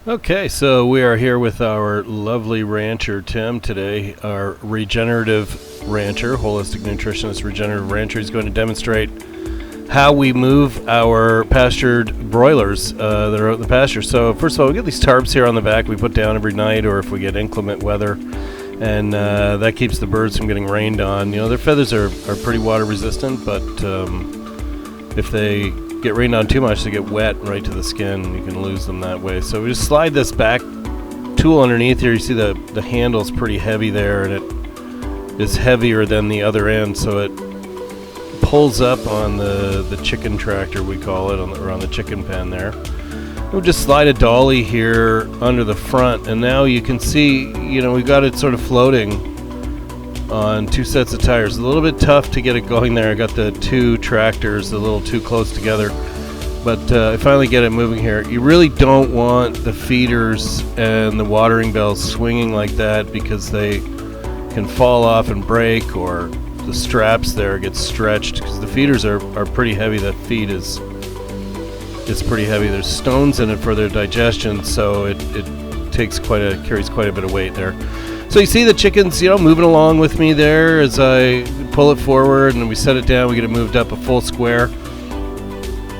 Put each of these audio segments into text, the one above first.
Okay, so we are here with our lovely rancher Tim today, our regenerative rancher, holistic nutritionist, regenerative rancher. He's going to demonstrate how we move our pastured broilers that are out in the pasture. So first of all, we get these tarps here on the back we put down every night, or if we get inclement weather, and that keeps the birds from getting rained on. You know, their feathers are pretty water resistant, but if they get rained on too much, they get wet right to the skin. You can lose them that way. So we just slide this back tool underneath here. You see the handle's pretty heavy there, and it is heavier than the other end, so it pulls up on the chicken tractor, we call it, or on the chicken pen there. We'll just slide a dolly here under the front, and now you can see, you know, we've got it sort of floating on two sets of tires. A little bit tough to get it going there. I got the two tractors a little too close together, but I finally get it moving here. You really don't want the feeders and the watering bells swinging like that, because they can fall off and break, or the straps there get stretched, because the feeders are pretty heavy. That feed is pretty heavy. There's stones in it for their digestion, so it carries quite a bit of weight there. So you see the chickens, you know, moving along with me there as I pull it forward, and we set it down. We get it moved up a full square,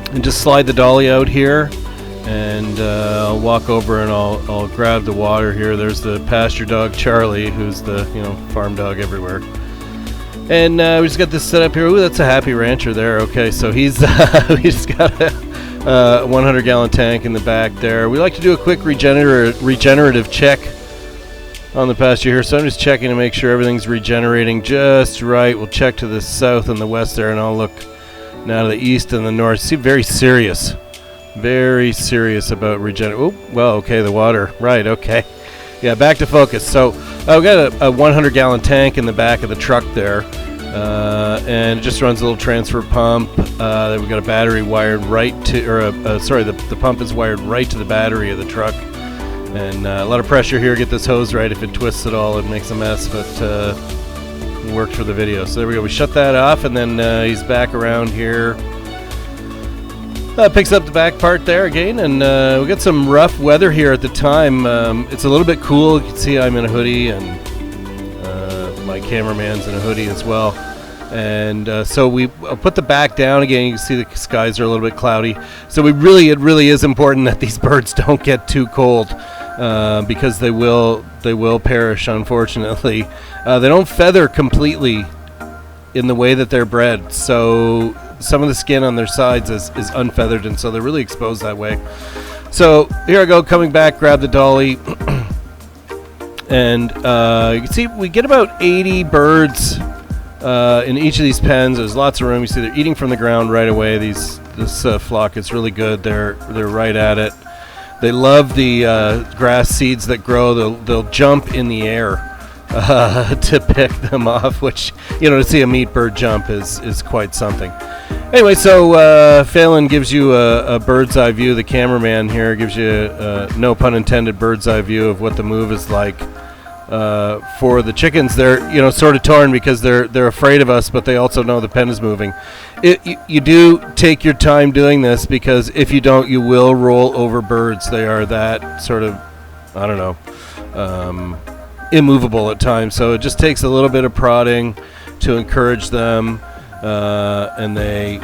and just slide the dolly out here, and I'll walk over and I'll grab the water here. There's the pasture dog Charlie, who's the, you know, farm dog everywhere, and we just got this set up here. Ooh, that's a happy rancher there. Okay, so he's we just got a 100-gallon tank in the back there. We like to do a quick regenerative check on the pasture here, so I'm just checking to make sure everything's regenerating just right. We'll check to the south and the west there, and I'll look now to the east and the north. See, very serious about regenerating. Oh, well, okay, the water, right, okay. Yeah, back to focus. So we got a 100-gallon tank in the back of the truck there, and it just runs a little transfer pump. We've got a battery wired right to, the pump is wired right to the battery of the truck. And a lot of pressure here. Get this hose right. If it twists at all, it makes a mess, but it worked for the video. So there we go. We shut that off, and then he's back around here. Picks up the back part there again, and we got some rough weather here at the time. It's a little bit cool. You can see I'm in a hoodie, and my cameraman's in a hoodie as well. And so we put the back down again. You can see the skies are a little bit cloudy. So it really is important that these birds don't get too cold, because they will perish, unfortunately. They don't feather completely in the way that they're bred, so some of the skin on their sides is unfeathered, and so they're really exposed that way. So here I go, coming back, grab the dolly, and you can see we get about 80 birds in each of these pens. There's lots of room. You see they're eating from the ground right away. This flock is really good. They're right at it. They love the grass seeds that grow. They'll jump in the air to pick them off, which, you know, to see a meat bird jump is quite something. Anyway, so Phelan gives you a bird's eye view. The cameraman here gives you, no pun intended, bird's eye view of what the move is like. For the chickens, they're, you know, sort of torn because they're afraid of us, but they also know the pen is moving. You do take your time doing this, because if you don't, you will roll over birds. They are that sort of, I don't know, immovable at times. So it just takes a little bit of prodding to encourage them, and they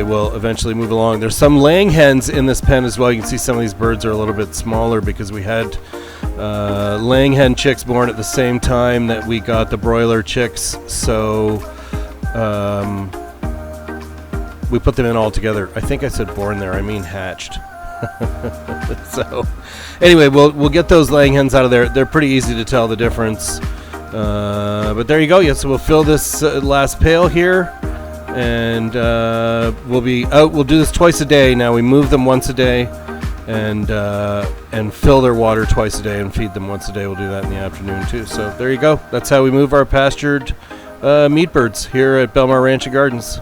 will eventually move along. There's some laying hens in this pen as well. You can see some of these birds are a little bit smaller because we had laying hen chicks born at the same time that we got the broiler chicks, so we put them in all together. I think I said born there, I mean hatched. So anyway, we'll get those laying hens out of there. They're pretty easy to tell the difference, but there you go. Yeah, so we'll fill this last pail here, and we'll be out. We'll do this twice a day now. We move them once a day, and fill their water twice a day, and feed them once a day. We'll do that in the afternoon too. So there you go. That's how we move our pastured meat birds here at Belmar Ranch and Gardens.